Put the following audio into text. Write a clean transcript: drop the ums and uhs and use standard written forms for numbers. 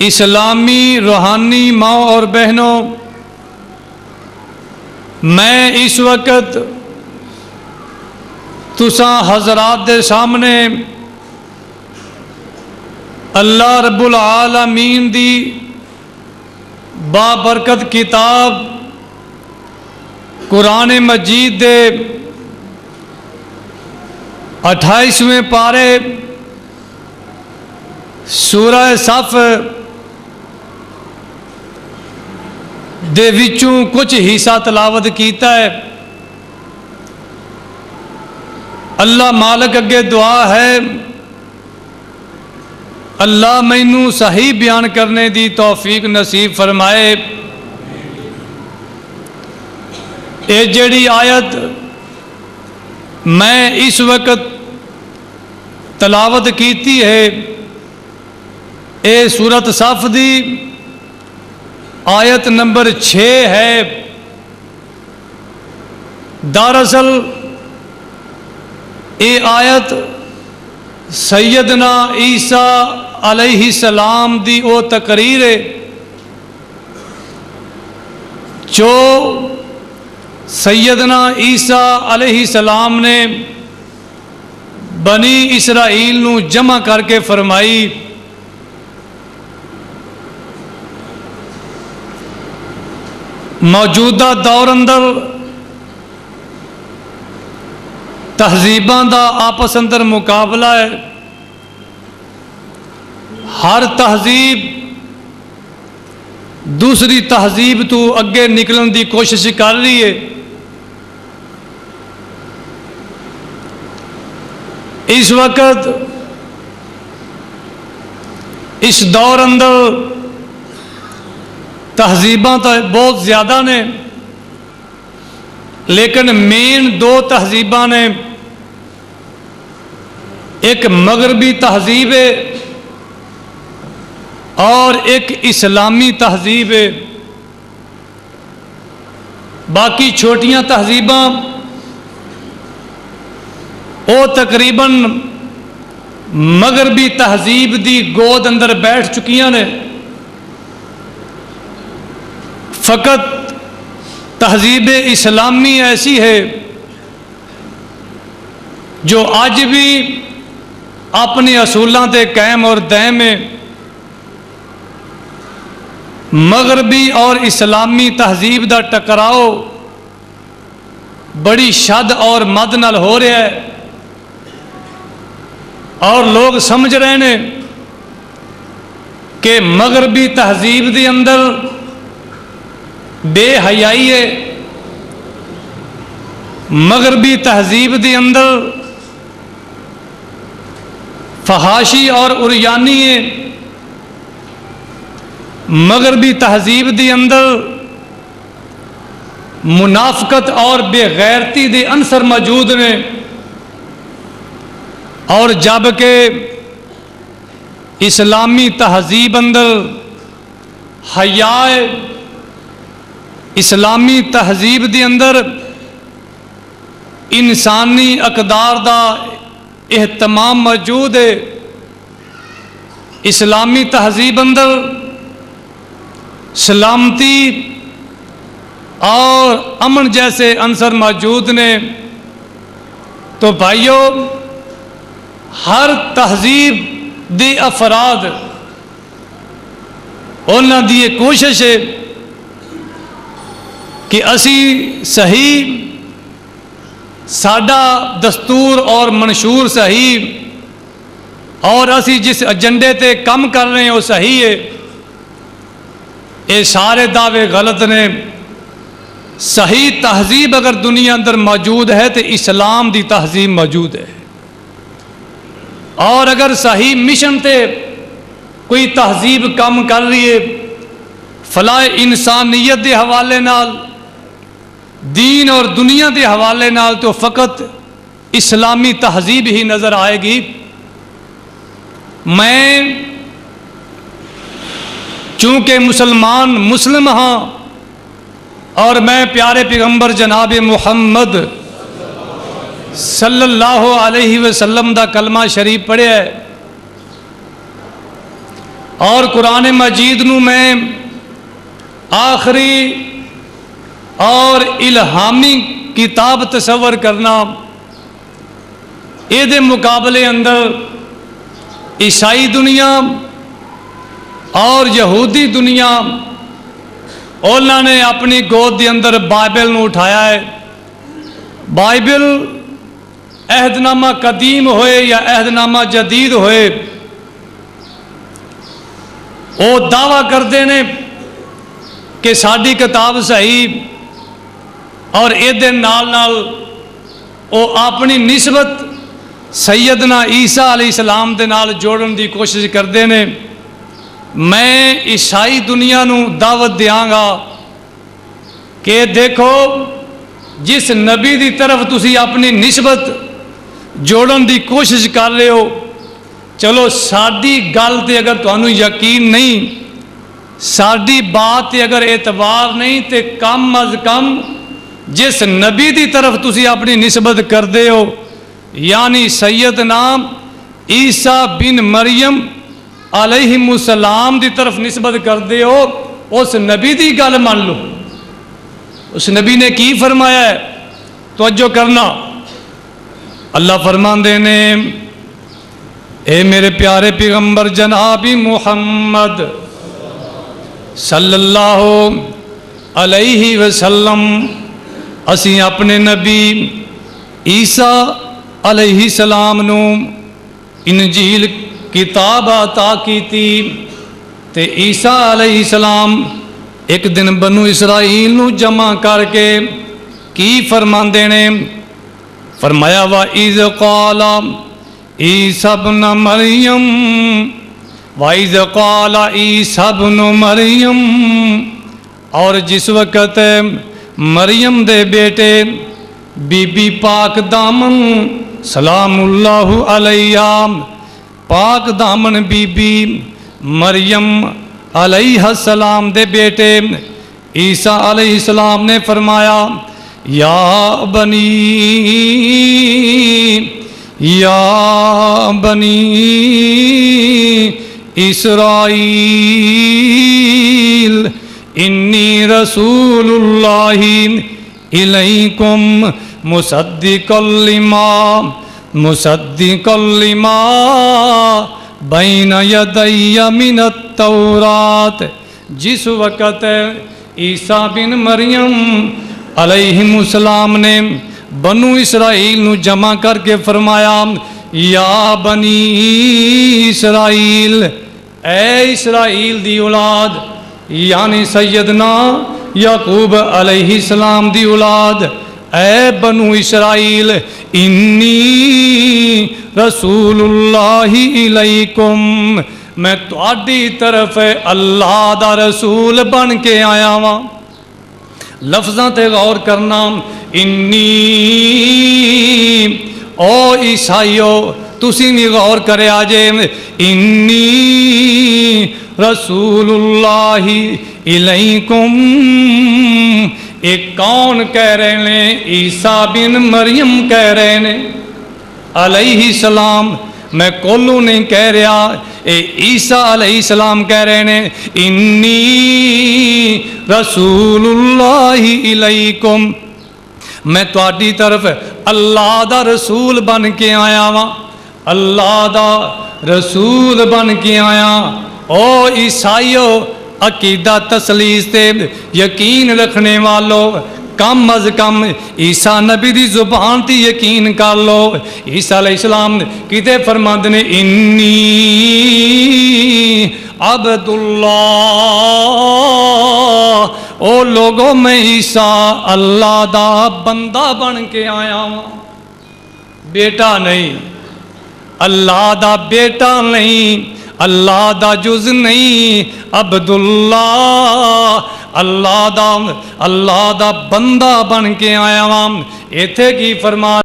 اسلامی روحانی ماں اور بہنوں، میں اس وقت تساں حضرات دے سامنے اللہ رب العالمین دی بابرکت کتاب قرآن مجید دے 28ویں پارے سورہ صف دے وچوں کچھ حصہ تلاوت کیتا ہے۔ اللہ مالک اگے دعا ہے، اللہ مینوں صحیح بیان کرنے دی توفیق نصیب فرمائے۔ اے جڑی آیت میں اس وقت تلاوت کیتی ہے، اے سورت صف دی آیت نمبر 6 ہے۔ دراصل اے آیت سیدنا عیسیٰ علیہ السلام دی او تقریر ہے جو سیدنا عیسیٰ علیہ السلام نے بنی اسرائیل نو جمع کر کے فرمائی۔ موجودہ دور اندر تہذیباں دا آپس اندر مقابلہ ہے۔ ہر تہذیب دوسری تہذیب تو اگے نکلن دی کوشش کر رہی ہے۔ اس وقت اس دور اندر تہذیباں تو بہت زیادہ نے، لیکن مین دو تہذیباں نے، ایک مغربی تہذیب ہے اور ایک اسلامی تہذیب ہے۔ باقی چھوٹیاں تہذیباں وہ تقریباً مغربی تہذیب دی گود اندر بیٹھ چکیاں نے۔ فقط تہذیب اسلامی ایسی ہے جو آج بھی اپنی اصولاں تے قائم اور دائم ہے۔ مغربی اور اسلامی تہذیب دا ٹکراؤ بڑی شد اور مد نال ہو رہا ہے، اور لوگ سمجھ رہے ہیں کہ مغربی تہذیب دے اندر بے حیائی ہے، مغربی تہذیب دے اندر فحاشی اور عریانی ہے، مغربی تہذیب دے اندر منافقت اور بے غیرتی دے عنصر موجود نے، اور جبکہ اسلامی تہذیب اندر حیا ہے، اسلامی تہذیب دے اندر انسانی اقدار دا اہتمام موجود ہے، اسلامی تہذیب اندر سلامتی اور امن جیسے عنصر موجود نے۔ تو بھائیو، ہر تہذیب دے افراد انہاں دی یہ کوشش ہے کہ اسی صحیح ساڈا دستور اور منشور صحیح، اور اسی جس ایجنڈے تے کم کر رہے ہیں وہ صحیح ہے۔ یہ سارے دعوے غلط نے۔ صحیح تہذیب اگر دنیا اندر موجود ہے تو اسلام دی تہذیب موجود ہے، اور اگر صحیح مشن تے کوئی تہذیب کم کر رہی ہے فلاح انسانیت دے حوالے نال، دین اور دنیا دے حوالے نال، تو فقط اسلامی تہذیب ہی نظر آئے گی۔ میں چونکہ مسلم ہاں، اور میں پیارے پیغمبر جناب محمد صلی اللہ علیہ وسلم دا کلمہ شریف پڑھیا ہے، اور قرآن مجید نو میں آخری اور الہامی کتاب تصور کرنا، یہ مقابلے اندر عیسائی دنیا اور یہودی دنیا انہوں نے اپنی گود کے اندر بائبل نو اٹھایا ہے۔ بائبل عہد نامہ قدیم ہوئے یا عہد نامہ جدید ہوئے، وہ دعویٰ کرتے ہیں کہ ساری کتاب صحیح، اور یہ نال نال وہ اپنی نسبت سیدنا عیسیٰ علیہ السلام دے نال جوڑن دی کوشش کرتے ہیں۔ میں عیسائی دنیا نو دعوت دیاں گا کہ دیکھو جس نبی دی طرف تسی اپنی نسبت جوڑن دی کوشش کر رہے ہو، چلو ساری گل تے اگر تانوں یقین نہیں، ساری بات تے اگر اعتبار نہیں، تے کم از کم جس نبی دی طرف تسی اپنی نسبت کر دے ہو، یعنی سیدنا عیسیٰ بن مریم علیہ السلام دی طرف نسبت کر دے ہو، اس نبی دی گل مان لو۔ اس نبی نے کی فرمایا ہے؟ توجہ کرنا، اللہ فرماندے نے اے میرے پیارے پیغمبر جناب محمد صلی اللہ علیہ وسلم، اسی اپنے نبی عیسیٰ علیہ السلام نو انجیل کتاب عطا کی تھی، تے عیسیٰ علیہ السلام ایک دن بنو اسرائیل نو جمع کر کے کی فرماندے نے؟ فرمایا وَإِذْ قَالَ عِيسَى ابْنُ مَرْيَمَ وَإِذْ قَالَ عِيسَى ابْنُ مَرْيَمَ، اور جس وقت مریم دے بیٹے بی بی پاک دامن سلام اللہ علیہ، پاک دامن بی بی مریم علیہ السلام دے بیٹے عیسیٰ علیہ السلام نے فرمایا یا بنی اسرائیل انی رسول اللہ الیکم مصدقا لما بین یدی من التورات۔ جس وقت عیسیٰ بن مریم علیہ السلام نے بنو اسرائیل نو جمع کر کے فرمایا یا بنی اسرائیل، اے اسرائیل دی اولاد، یعنی سیدنا یعقوب علیہ السلام دی اولاد، اے بنو اسرائیل، انی رسول اللہ علیکم، میں تہاڈی طرف اللہ دا رسول بن کے آیا ہاں۔ لفظاں تے غور کرنا، انی، او عیسائیو تسی بھی غور کرے آجے، انی رسول اللہ علیکم، ایک کون کہہ رہے ہیں؟ عیسیٰ بن مریم کہہ رہے ہیں علیہ السلام، میں کولو نہیں کہہ رہا، اے عیسیٰ علیہ السلام کہہ رہے ہیں انی رسول اللہ علیکم، میں تواڈی طرف اللہ دا رسول بن کے آیا ہاں، اللہ دا رسول بن کے آیا۔ او عیسائیو، عقیدہ تسلیس تے یقین رکھنے والو، کم از کم عیسیٰ نبی دی زبان تی یقین کر لو۔ عیسیٰ علیہ السلام کتے فرماندے نے انی عبداللہ، او لوگوں میں عیسیٰ اللہ دا بندہ بن کے آیا ہوں، بیٹا نہیں، اللہ دا بیٹا نہیں، اللہ دا جز نہیں، عبداللہ، اللہ دا بندہ بن کے آیا ہوں۔ ایتھے کی فرما